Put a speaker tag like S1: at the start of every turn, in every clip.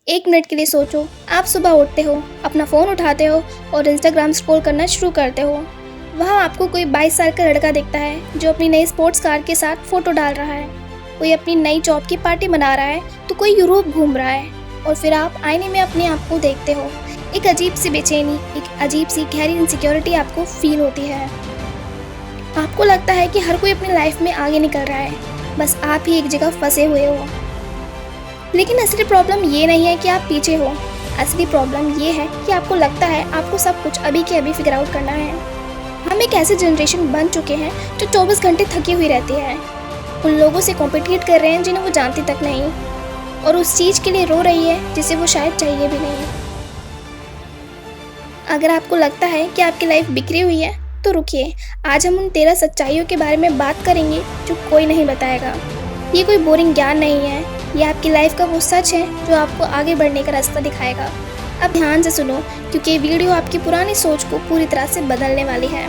S1: एक मिनट के लिए सोचो, आप सुबह उठते हो, अपना फ़ोन उठाते हो और इंस्टाग्राम स्क्रॉल करना शुरू करते हो। वहाँ आपको कोई 22 साल का लड़का दिखता है जो अपनी नई स्पोर्ट्स कार के साथ फ़ोटो डाल रहा है। कोई अपनी नई जॉब की पार्टी मना रहा है तो कोई यूरोप घूम रहा है। और फिर आप आईने में अपने आप को देखते हो। एक अजीब सी बेचैनी, एक अजीब सी गहरी इनसिक्योरिटी आपको फील होती है। आपको लगता है कि हर कोई अपनी लाइफ में आगे निकल रहा है, बस आप ही एक जगह फंसे हुए हो। लेकिन असली प्रॉब्लम ये नहीं है कि आप पीछे हो। असली प्रॉब्लम ये है कि आपको लगता है आपको सब कुछ अभी के अभी फिगर आउट करना है। हम एक ऐसे जनरेशन बन चुके हैं जो 24 घंटे थकी हुई रहती है। उन लोगों से कॉम्पिटिट कर रहे हैं जिन्हें वो जानती तक नहीं, और उस चीज़ के लिए रो रही है जिसे वो शायद चाहिए भी नहीं। अगर आपको लगता है कि आपकी लाइफ बिखरी हुई है तो रुकिए, आज हम उन 13 सच्चाइयों के बारे में बात करेंगे जो कोई नहीं बताएगा। ये कोई बोरिंग ज्ञान नहीं है, ये आपकी लाइफ का वो सच है जो आपको आगे बढ़ने का रास्ता दिखाएगा। अब ध्यान से सुनो, क्योंकि ये वीडियो आपकी पुरानी सोच को पूरी तरह से बदलने वाली है।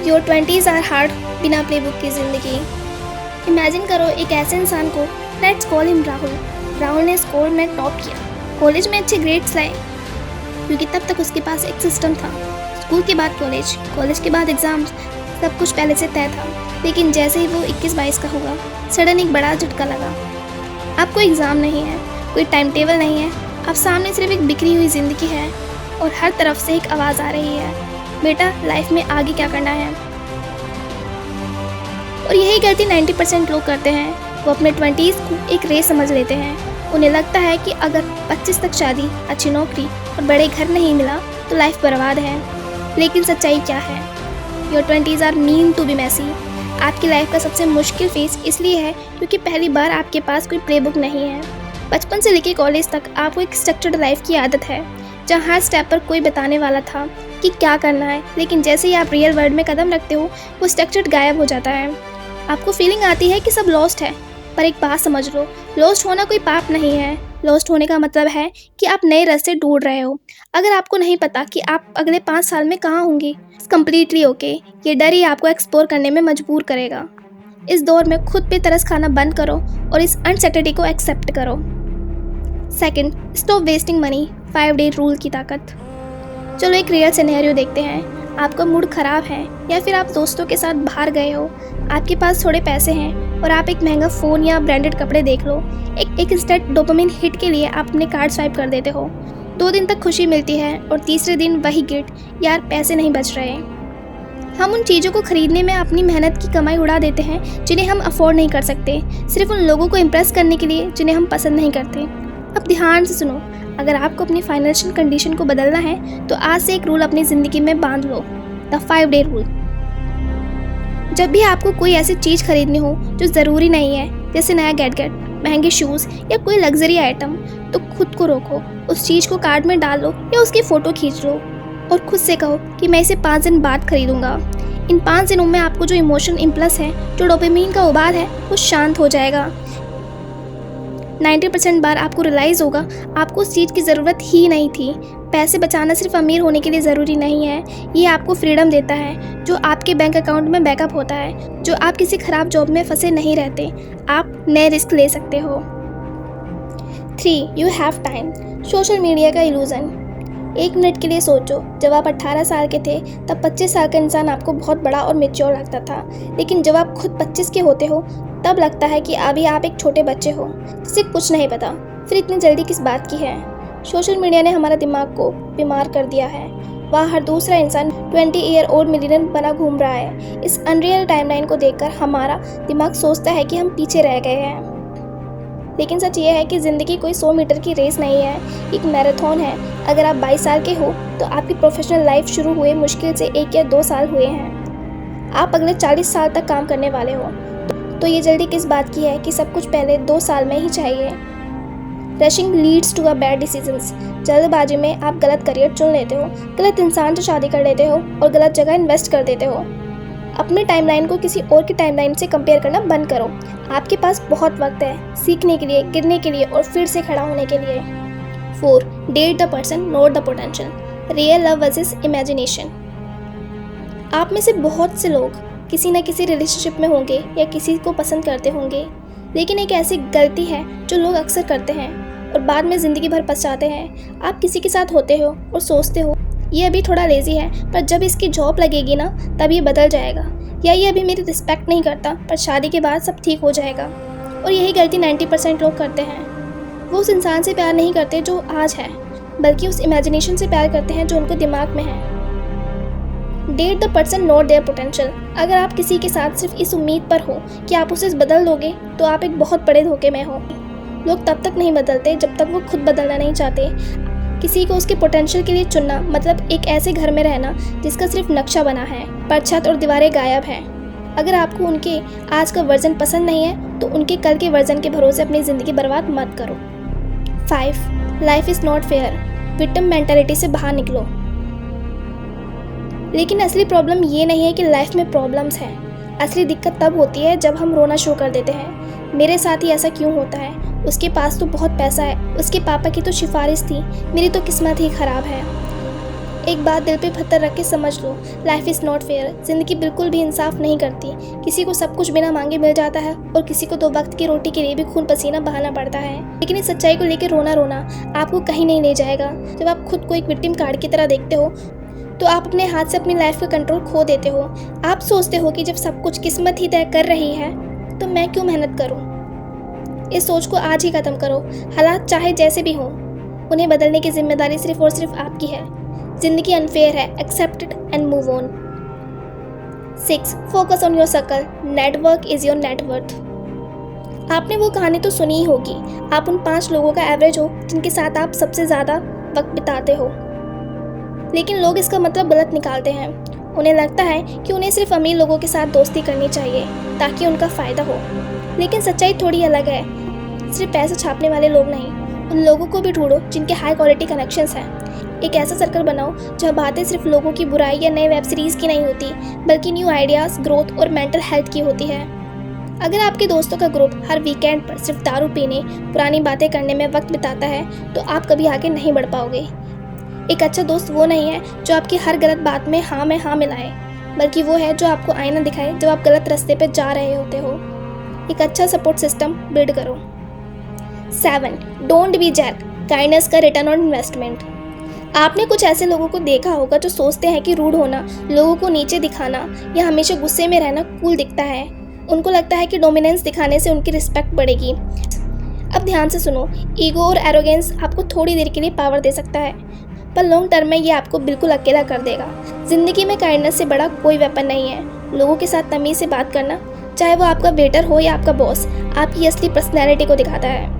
S1: योर 20s आर हार्ड बिना प्लेबुक की ज़िंदगी। इमेजिन करो एक ऐसे इंसान को, let's call him Rahul. Rahul ने स्कूल में टॉप किया, कॉलेज में अच्छे ग्रेड्स लाए, क्योंकि तब तक उसके पास एक सिस्टम था। स्कूल के बाद कॉलेज, कॉलेज के बाद एग्ज़ाम्स, सब कुछ पहले से तय था। लेकिन जैसे ही वो 21-22 का हुआ, सडन एक बड़ा झटका लगा। अब कोई एग्ज़ाम नहीं है, कोई टाइम टेबल नहीं है, अब सामने सिर्फ एक बिखरी हुई ज़िंदगी है और हर तरफ से एक आवाज़ आ रही है, बेटा लाइफ में आगे क्या करना है। और यही गलती 90% लोग करते हैं। वो अपने 20s को एक रेस समझ लेते हैं। उन्हें लगता है कि अगर 25 तक शादी, अच्छी नौकरी और बड़े घर नहीं मिला तो लाइफ बर्बाद है। लेकिन सच्चाई क्या है? Your 20s are meant to be messy. आपकी लाइफ का सबसे मुश्किल फेज इसलिए है क्योंकि पहली बार आपके पास कोई प्लेबुक नहीं है। बचपन से लेकर कॉलेज तक आपको एक स्ट्रक्चर्ड लाइफ की आदत है, जहाँ हर स्टेप पर कोई बताने वाला था कि क्या करना है। लेकिन जैसे ही आप रियल वर्ल्ड में कदम रखते हो, वो स्ट्रक्चर्ड गायब हो जाता है। आपको फीलिंग आती है कि सब लॉस्ट है, पर एक बात समझ लो, लॉस्ट होना कोई पाप नहीं है। लॉस्ट होने का मतलब है कि आप नए रास्ते ढूंढ रहे हो। अगर आपको नहीं पता कि आप अगले 5 साल में कहाँ होंगे, कम्प्लीटली ओके। ये डर ही आपको एक्सप्लोर करने में मजबूर करेगा। इस दौर में खुद पे तरस खाना बंद करो और इस अनसर्टेनिटी को एक्सेप्ट करो। Second, stop wasting money. 5 day rule की ताकत। चलो एक रियल सिनेरियो देखते हैं। आपका मूड ख़राब है या फिर आप दोस्तों के साथ बाहर गए हो, आपके पास थोड़े पैसे हैं और आप एक महंगा फ़ोन या ब्रांडेड कपड़े देख लो। एक इंस्टेंट डोपामिन हिट के लिए आप अपने कार्ड स्वाइप कर देते हो। 2 दिन तक खुशी मिलती है और तीसरे दिन वही गिल्ट, यार पैसे नहीं बच रहे। हम उन चीज़ों को खरीदने में अपनी मेहनत की कमाई उड़ा देते हैं जिन्हें हम अफोर्ड नहीं कर सकते, सिर्फ उन लोगों को इम्प्रेस करने के लिए जिन्हें हम पसंद नहीं करते। अब ध्यान से सुनो, अगर आपको अपनी फाइनेंशियल कंडीशन को बदलना है तो आज से एक रूल अपनी ज़िंदगी में बांध लो, द 5 डे रूल। जब भी आपको कोई ऐसी चीज़ खरीदनी हो जो ज़रूरी नहीं है, जैसे नया गैजेट, महंगे शूज़ या कोई लग्जरी आइटम, तो खुद को रोको, उस चीज़ को कार्ट में डाल लो या उसकी फ़ोटो खींच लो और खुद से कहो कि मैं इसे 5 दिन बाद खरीदूंगा। इन 5 दिनों में आपको जो इमोशन इम्पल्स है, जो डोपामिन का उबाल है, वो शांत हो जाएगा। 90% बार आपको रियलाइज़ होगा आपको उस चीज़ की ज़रूरत ही नहीं थी। पैसे बचाना सिर्फ अमीर होने के लिए ज़रूरी नहीं है, ये आपको फ्रीडम देता है, जो आपके बैंक अकाउंट में बैकअप होता है, जो आप किसी ख़राब जॉब में फंसे नहीं रहते, आप नए रिस्क ले सकते हो। 3. You have time. Social media का इल्यूज़न। 1 मिनट के लिए सोचो, जब आप 18 साल के थे तब 25 साल का इंसान आपको बहुत बड़ा और मेच्योर लगता था। लेकिन जब आप खुद 25 के होते हो तब लगता है कि अभी आप एक छोटे बच्चे हो जिसे कुछ नहीं पता। फिर इतनी जल्दी किस बात की है? सोशल मीडिया ने हमारा दिमाग को बीमार कर दिया है। वहाँ हर दूसरा इंसान 20-year-old मिलियनर बना घूम रहा है। इस अनरियल टाइमलाइन को देखकर हमारा दिमाग सोचता है कि हम पीछे रह गए हैं। लेकिन सच ये है कि ज़िंदगी कोई 100 मीटर की रेस नहीं है, एक मैराथन है। अगर आप 22 साल के हो तो आपकी प्रोफेशनल लाइफ शुरू हुए मुश्किल से 1 या 2 साल हुए हैं। आप अगले 40 साल तक काम करने वाले हो, तो ये जल्दी किस बात की है कि सब कुछ पहले 2 साल में ही चाहिए? Rushing leads to a bad decisions. जल्दबाजी में आप गलत करियर चुन लेते हो, गलत इंसान से शादी कर लेते हो और गलत जगह इन्वेस्ट कर देते हो। अपनी टाइमलाइन को किसी और की टाइमलाइन से कंपेयर करना बंद करो। आपके पास बहुत वक्त है सीखने के लिए, गिरने के लिए और फिर से खड़ा होने के लिए। 4. Date the person, not the potential. Real love versus imagination. आप में से बहुत से लोग किसी न किसी रिलेशनशिप में होंगे या किसी को पसंद करते होंगे, लेकिन एक ऐसी गलती है जो लोग अक्सर करते हैं, और बाद में ज़िंदगी भर पछताते हैं। आप किसी के साथ होते हो और सोचते हो ये अभी थोड़ा लेज़ी है, पर जब इसकी जॉब लगेगी ना तब ये बदल जाएगा, या ये अभी मेरी रिस्पेक्ट नहीं करता पर शादी के बाद सब ठीक हो जाएगा। और यही गलती 90% लोग करते हैं। वो उस इंसान से प्यार नहीं करते जो आज है, बल्कि उस इमेजिनेशन से प्यार करते हैं जो उनको दिमाग में है। Date the person not their potential. अगर आप किसी के साथ सिर्फ इस उम्मीद पर हो कि आप उसे बदल दोगे तो आप एक बहुत बड़े धोखे में हो। लोग तब तक नहीं बदलते जब तक वो खुद बदलना नहीं चाहते। किसी को उसके पोटेंशियल के लिए चुनना मतलब एक ऐसे घर में रहना जिसका सिर्फ नक्शा बना है पर छत और दीवारें गायब हैं। अगर आपको उनके आज का वर्जन पसंद नहीं है तो उनके कल के वर्जन के भरोसे अपनी ज़िंदगी बर्बाद मत करो। 5. Life is not fair. Victim mentality से बाहर निकलो। लेकिन असली प्रॉब्लम ये नहीं है कि लाइफ में प्रॉब्लम्स हैं। असली दिक्कत तब होती है जब हम रोना शुरू कर देते हैं। मेरे साथ ही ऐसा क्यों होता है? उसके पास तो बहुत पैसा है, उसके पापा की तो सिफारिश थी, मेरी तो किस्मत ही ख़राब है। एक बात दिल पे पत्थर रख के समझ लो, लाइफ इज़ नॉट फेयर। ज़िंदगी बिल्कुल भी इंसाफ नहीं करती। किसी को सब कुछ बिना मांगे मिल जाता है और किसी को 2 वक्त की रोटी के लिए भी खून पसीना बहाना पड़ता है। लेकिन इस सच्चाई को लेकर रोना आपको कहीं नहीं ले जाएगा। जब आप खुद को एक विक्टिम कार्ड की तरह देखते हो तो आप अपने हाथ से अपनी लाइफ का कंट्रोल खो देते हो। आप सोचते हो कि जब सब कुछ किस्मत ही तय कर रही है तो मैं क्यों मेहनत करूं? इस सोच को आज ही खत्म करो। हालात चाहे जैसे भी हों, उन्हें बदलने की जिम्मेदारी सिर्फ और सिर्फ आपकी है। जिंदगी अनफेयर है, accept it and move on. 6. Focus on your circle. Network is your net worth. आपने वो कहानी तो सुनी ही होगी। आप उन 5 लोगों का एवरेज हो जिनके साथ आप सबसे ज़्यादा वक्त बिताते हो। लेकिन लोग इसका मतलब गलत निकालते हैं। उन्हें लगता है कि उन्हें सिर्फ अमीर लोगों के साथ दोस्ती करनी चाहिए ताकि उनका फ़ायदा हो। लेकिन सच्चाई थोड़ी अलग है। सिर्फ पैसा छापने वाले लोग नहीं, उन लोगों को भी ढूंढो जिनके हाई क्वालिटी कनेक्शंस हैं। एक ऐसा सर्कल बनाओ जहाँ बातें सिर्फ लोगों की बुराई या नए वेब सीरीज़ की नहीं होती, बल्कि न्यू आइडियाज़, ग्रोथ और मेंटल हेल्थ की होती है। अगर आपके दोस्तों का ग्रुप हर वीकेंड पर सिर्फ दारू पीने, पुरानी बातें करने में वक्त बिताता है तो आप कभी आगे नहीं बढ़ पाओगे। एक अच्छा दोस्त वो नहीं है जो आपकी हर गलत बात में हाँ में हाँ मिलाए, बल्कि वो है जो आपको आईना दिखाए जब आप गलत रास्ते पर जा रहे होते हो। एक अच्छा सपोर्ट सिस्टम बिल्ड करो। 7. Don't be jack. काइंडनेस का रिटर्न ऑन इन्वेस्टमेंट। आपने कुछ ऐसे लोगों को देखा होगा जो सोचते हैं कि रूड होना, लोगों को नीचे दिखाना या हमेशा गुस्से में रहना कूल दिखता है। उनको लगता है कि डोमिनेंस दिखाने से उनकी रिस्पेक्ट बढ़ेगी। अब ध्यान से सुनो, ईगो और एरोगेंस आपको थोड़ी देर के लिए पावर दे सकता है, पर लॉन्ग टर्म में ये आपको बिल्कुल अकेला कर देगा। ज़िंदगी में काइंडनेस से बड़ा कोई वेपन नहीं है। लोगों के साथ तमीज़ से बात करना, चाहे वो आपका वेटर हो या आपका बॉस, आपकी असली पर्सनैलिटी को दिखाता है।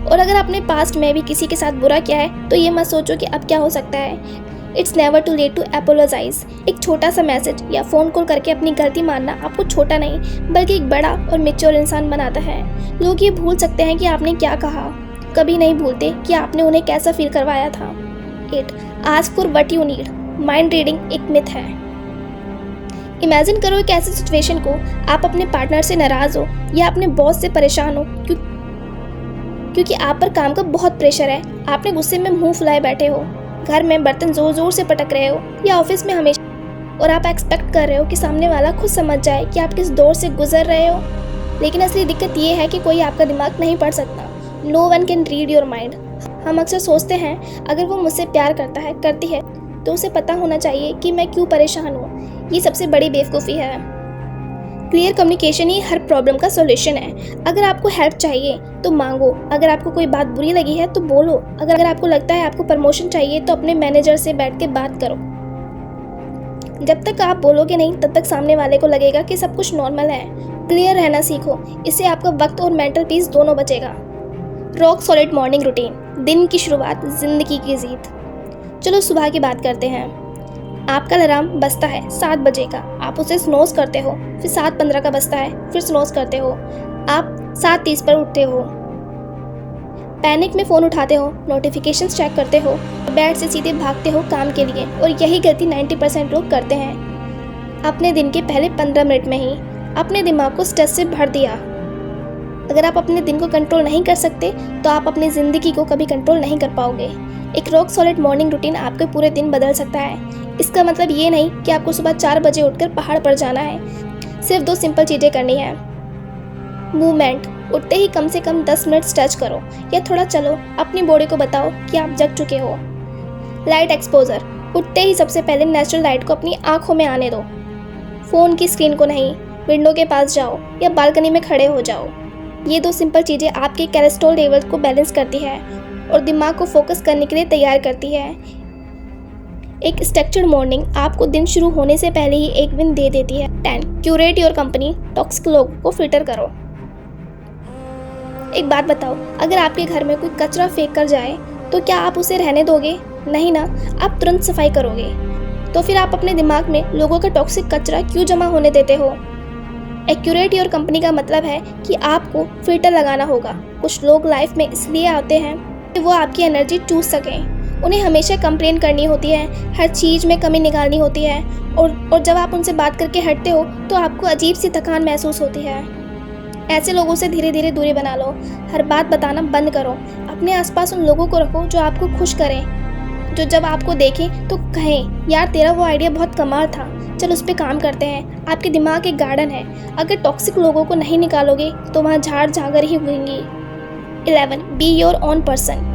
S1: और अगर आपने पास्ट में भी किसी के साथ बुरा किया है तो ये मत सोचो कि अब क्या हो सकता है। It's never too late to apologise. एक छोटा सा मैसेज या फ़ोन कॉल करके अपनी गलती मानना आपको छोटा नहीं बल्कि एक बड़ा और मैच्योर इंसान बनाता है। लोग ये भूल सकते हैं कि आपने क्या कहा, कभी नहीं भूलते कि आपने उन्हें कैसा फील करवाया था। 8. Ask for what you need. Mind reading एक मिथ है। इमेजिन करो एक ऐसी सिचुएशन को, आप अपने पार्टनर से नाराज़ हो या अपने बॉस से परेशान हो क्योंकि आप पर काम का बहुत प्रेशर है। आपने गुस्से में मुंह फुलाए बैठे हो, घर में बर्तन जोर जोर से पटक रहे हो या ऑफिस में हमेशा, और आप एक्सपेक्ट कर रहे हो कि सामने वाला खुद समझ जाए कि आप किस दौर से गुजर रहे हो। लेकिन असली दिक्कत ये है कि कोई आपका दिमाग नहीं पढ़ सकता। No one can read your mind. हम अक्सर सोचते हैं अगर वो मुझसे प्यार करता है, करती है, तो उसे पता होना चाहिए कि मैं क्यों परेशान हूँ। ये सबसे बड़ी बेवकूफ़ी है। क्लियर कम्युनिकेशन ही हर प्रॉब्लम का सॉल्यूशन है। अगर आपको हेल्प चाहिए तो मांगो। अगर आपको कोई बात बुरी लगी है तो बोलो। अगर आपको लगता है आपको प्रमोशन चाहिए तो अपने मैनेजर से बैठ के बात करो। जब तक आप बोलोगे नहीं तब तक सामने वाले को लगेगा कि सब कुछ नॉर्मल है। क्लियर रहना सीखो, इससे आपका वक्त और मेंटल पीस दोनों बचेगा। Rock solid morning routine. दिन की शुरुआत, जिंदगी की जीत। चलो सुबह की बात करते हैं। आपका अलार्म बजता है 7 बजे का, आप उसे स्नोज करते हो, फिर 7:15 का बजता है, फिर स्नोज करते हो, आप 7:30 पर उठते हो। पैनिक में फ़ोन उठाते हो, नोटिफिकेशंस चेक करते हो, बेड से सीधे भागते हो काम के लिए। और यही गलती 90% लोग करते हैं। अपने दिन के पहले 15 मिनट में ही अपने दिमाग को स्ट्रेस से भर दिया। अगर आप अपने दिन को कंट्रोल नहीं कर सकते तो आप अपनी ज़िंदगी को कभी कंट्रोल नहीं कर पाओगे। एक रॉक सॉलिड मॉर्निंग रूटीन आपके पूरे दिन बदल सकता है। इसका मतलब ये नहीं कि आपको सुबह 4 बजे उठकर पहाड़ पर जाना है। सिर्फ 2 सिंपल चीज़ें करनी है। मूवमेंट, उठते ही कम से कम 10 मिनट स्ट्रेच करो या थोड़ा चलो, अपनी बॉडी को बताओ कि आप जग चुके हो। लाइट एक्सपोजर, उठते ही सबसे पहले नेचुरल लाइट को अपनी आंखों में आने दो। फ़ोन की स्क्रीन को नहीं, विंडो के पास जाओ या बालकनी में खड़े हो जाओ। ये 2 सिंपल चीज़ें आपके कोलेस्ट्रॉल लेवल को बैलेंस करती है और दिमाग को फोकस करने के लिए तैयार करती है। एक स्ट्रक्चर्ड मॉर्निंग आपको दिन शुरू होने से पहले ही एक विन दे देती है। 10. क्यूरेट योर कंपनी, टॉक्सिक लोगों को फिल्टर करो। एक बात बताओ, अगर आपके घर में कोई कचरा फेंक कर जाए तो क्या आप उसे रहने दोगे? नहीं ना, आप तुरंत सफाई करोगे। तो फिर आप अपने दिमाग में लोगों का टॉक्सिक कचरा क्यों जमा होने देते हो? एक्यूरेट योर कंपनी का मतलब है कि आपको फिल्टर लगाना होगा। कुछ लोग लाइफ में इसलिए आते हैं कि वो आपकी एनर्जी चूस सकें। उन्हें हमेशा कंप्लेन करनी होती है, हर चीज़ में कमी निकालनी होती है और जब आप उनसे बात करके हटते हो तो आपको अजीब सी थकान महसूस होती है। ऐसे लोगों से धीरे धीरे दूरी बना लो। हर बात बताना बंद करो। अपने आसपास उन लोगों को रखो जो आपको खुश करें, जो जब आपको देखें तो कहें, यार तेरा वो आइडिया बहुत कमाल था, चल उस पर काम करते हैं। आपके दिमाग एक गार्डन है, अगर टॉक्सिक लोगों को नहीं निकालोगे तो वहाँ झाड़ झागर ही होंगी। 11. बी योर ओन पर्सन,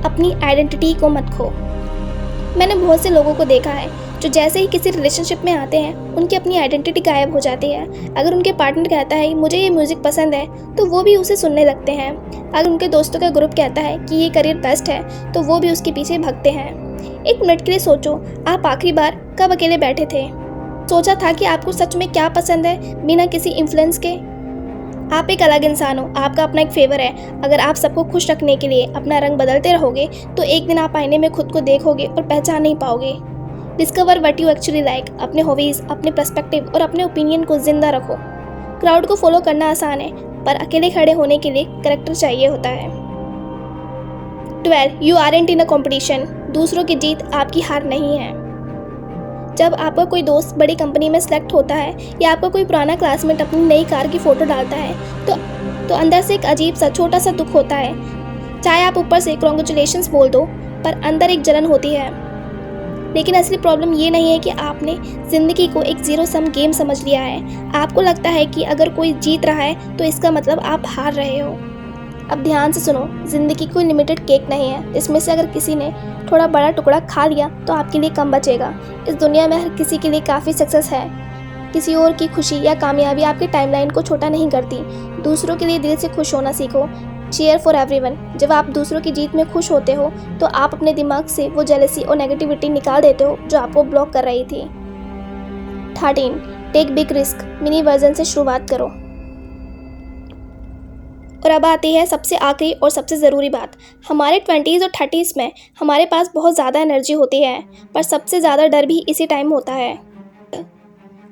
S1: अपनी आइडेंटिटी को मत खो। मैंने बहुत से लोगों को देखा है जो जैसे ही किसी रिलेशनशिप में आते हैं उनकी अपनी आइडेंटिटी गायब हो जाती है। अगर उनके पार्टनर कहता है मुझे ये म्यूज़िक पसंद है तो वो भी उसे सुनने लगते हैं। अगर उनके दोस्तों का ग्रुप कहता है कि ये करियर बेस्ट है तो वो भी उसके पीछे भागते हैं। एक मिनट के लिए सोचो, आप आखिरी बार कब अकेले बैठे थे? सोचा था कि आपको सच में क्या पसंद है बिना किसी इन्फ्लुएंस के? आप एक अलग इंसान हो, आपका अपना एक फेवर है। अगर आप सबको खुश रखने के लिए अपना रंग बदलते रहोगे तो एक दिन आप आईने में खुद को देखोगे और पहचान नहीं पाओगे। Discover what you actually like. अपने हॉबीज़, अपने पर्सपेक्टिव और अपने ओपिनियन को जिंदा रखो। क्राउड को फॉलो करना आसान है पर अकेले खड़े होने के लिए कैरेक्टर चाहिए होता है। 12. You aren't in a competition, दूसरों की जीत आपकी हार नहीं है। जब आपका कोई दोस्त बड़ी कंपनी में सेलेक्ट होता है या आपका कोई पुराना क्लासमेट अपनी नई कार की फ़ोटो डालता है तो अंदर से एक अजीब सा छोटा सा दुख होता है। चाहे आप ऊपर से कॉन्ग्रेचुलेशंस बोल दो पर अंदर एक जलन होती है। लेकिन असली प्रॉब्लम ये नहीं है कि आपने ज़िंदगी को एक ज़ीरो सम गेम समझ लिया है। आपको लगता है कि अगर कोई जीत रहा है तो इसका मतलब आप हार रहे हो। अब ध्यान से सुनो, ज़िंदगी कोई लिमिटेड केक नहीं है। इसमें से अगर किसी ने थोड़ा बड़ा टुकड़ा खा लिया तो आपके लिए कम बचेगा। इस दुनिया में हर किसी के लिए काफ़ी सक्सेस है। किसी और की खुशी या कामयाबी आपके टाइमलाइन को छोटा नहीं करती। दूसरों के लिए दिल से खुश होना सीखो। Cheer for everyone. जब आप दूसरों की जीत में खुश होते हो तो आप अपने दिमाग से वो जेलसी और नेगेटिविटी निकाल देते हो जो आपको ब्लॉक कर रही थी। 13. Take big risk, mini version से शुरुआत करो। और अब आती है सबसे आखिरी और सबसे ज़रूरी बात। हमारे 20s और 30s में हमारे पास बहुत ज़्यादा एनर्जी होती है पर सबसे ज़्यादा डर भी इसी टाइम होता है।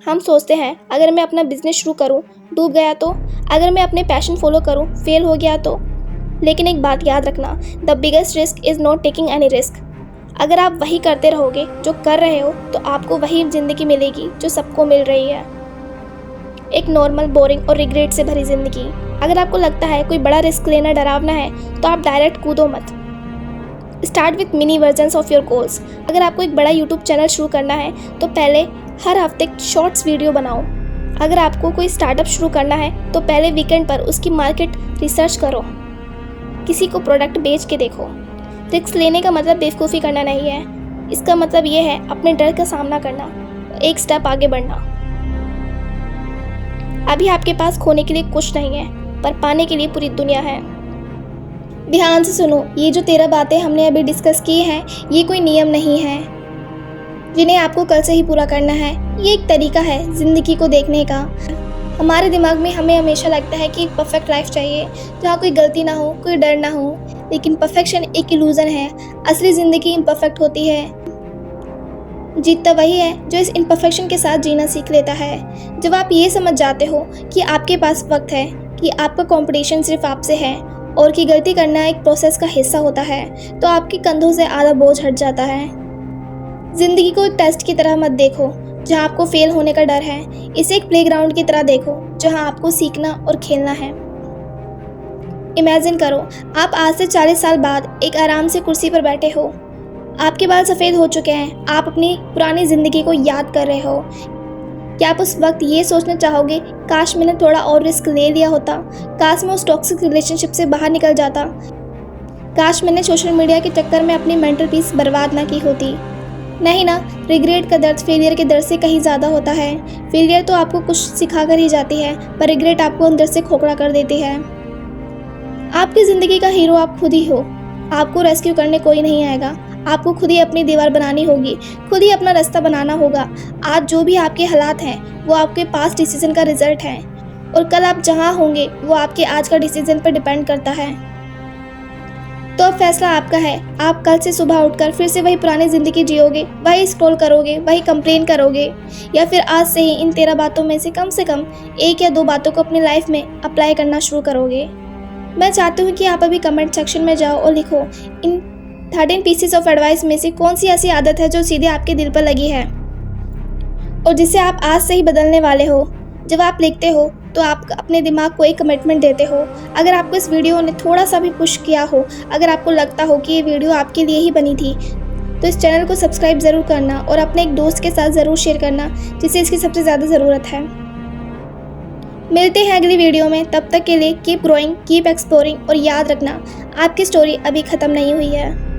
S1: हम सोचते हैं अगर मैं अपना बिजनेस शुरू करूं, डूब गया तो? अगर मैं अपने पैशन फॉलो करूं, फेल हो गया तो? लेकिन एक बात याद रखना, the biggest risk is not taking any risk. अगर आप वही करते रहोगे जो कर रहे हो तो आपको वही ज़िंदगी मिलेगी जो सबको मिल रही है। एक नॉर्मल, बोरिंग और रिग्रेट से भरी ज़िंदगी। अगर आपको लगता है कोई बड़ा रिस्क लेना डरावना है तो आप डायरेक्ट कूदो मत। Start with mini versions of your goals. अगर आपको एक बड़ा यूट्यूब चैनल शुरू करना है तो पहले हर हफ्ते शॉर्ट्स वीडियो बनाओ। अगर आपको कोई स्टार्टअप शुरू करना है तो पहले वीकेंड पर उसकी मार्केट रिसर्च करो। किसी को प्रोडक्ट बेच के देखो। रिस्क लेने का मतलब बेवकूफ़ी करना नहीं है। इसका मतलब ये है अपने डर का सामना करना, एक स्टेप आगे बढ़ना। अभी आपके पास खोने के लिए कुछ नहीं है पर पाने के लिए पूरी दुनिया है। ध्यान से सुनो, ये जो 13 बातें हमने अभी डिस्कस की हैं ये कोई नियम नहीं है जिन्हें आपको कल से ही पूरा करना है। ये एक तरीका है ज़िंदगी को देखने का। हमारे दिमाग में हमें हमेशा लगता है कि एक परफेक्ट लाइफ चाहिए जहाँ कोई गलती ना हो, कोई डर ना हो। लेकिन परफेक्शन एक इल्यूज़न है। असली ज़िंदगी इम्परफेक्ट होती है। जीतता वही है जो इस इम्परफेक्शन के साथ जीना सीख लेता है। जब आप ये समझ जाते हो कि आपके पास वक्त है, कि आपका कंपटीशन सिर्फ आपसे है और कि गलती करना एक प्रोसेस का हिस्सा होता है, तो आपके कंधों से आधा बोझ हट जाता है। ज़िंदगी को एक टेस्ट की तरह मत देखो जहां आपको फेल होने का डर है। इसे एक प्लेग्राउंड की तरह देखो जहां आपको सीखना और खेलना है। इमेजिन करो आप आज से 40 साल बाद एक आराम से कुर्सी पर बैठे हो। आपके बाल सफ़ेद हो चुके हैं। आप अपनी पुरानी ज़िंदगी को याद कर रहे हो। क्या आप उस वक्त ये सोचना चाहोगे, काश मैंने थोड़ा और रिस्क ले लिया होता, काश मैं उस टॉक्सिक रिलेशनशिप से बाहर निकल जाता, काश मैंने सोशल मीडिया के चक्कर में अपनी मेंटल पीस बर्बाद ना की होती। नहीं ना, रिग्रेट का दर्द फेलियर के दर्द से कहीं ज़्यादा होता है। फेलियर तो आपको कुछ सिखा कर ही जाती है, पर रिग्रेट आपको अंदर से खोखला कर देती है। आपकी ज़िंदगी का हीरो आप खुद ही हो। आपको रेस्क्यू करने कोई नहीं आएगा। आपको खुद ही अपनी दीवार बनानी होगी, खुद ही अपना रास्ता बनाना होगा। आज जो भी आपके हालात हैं वो आपके पास्ट डिसीजन का रिजल्ट है, और कल आप जहाँ होंगे वो आपके आज का डिसीजन पर डिपेंड करता है। तो अब फैसला आपका है। आप कल से सुबह उठकर फिर से वही पुरानी ज़िंदगी जियोगे, वही स्क्रॉल करोगे, वही कंप्लेन करोगे, या फिर आज से ही इन 13 बातों में से कम 1 या 2 बातों को अपनी लाइफ में अप्लाई करना शुरू करोगे। मैं चाहती हूँ कि आप अभी कमेंट सेक्शन में जाओ और लिखो इन 13 पीसेस ऑफ एडवाइस में से कौन सी ऐसी आदत है जो सीधे आपके दिल पर लगी है और जिसे आप आज से ही बदलने वाले हो। जब आप लिखते हो तो आप अपने दिमाग को एक कमिटमेंट देते हो। अगर आपको इस वीडियो ने थोड़ा सा भी पुश किया हो, अगर आपको लगता हो कि ये वीडियो आपके लिए ही बनी थी, तो इस चैनल को सब्सक्राइब ज़रूर करना और अपने एक दोस्त के साथ ज़रूर शेयर करना जिसे इसकी सबसे ज़्यादा ज़रूरत है। मिलते हैं अगली वीडियो में। तब तक के लिए कीप ग्रोइंग, कीप एक्सप्लोरिंग, और याद रखना आपकी स्टोरी अभी ख़त्म नहीं हुई है।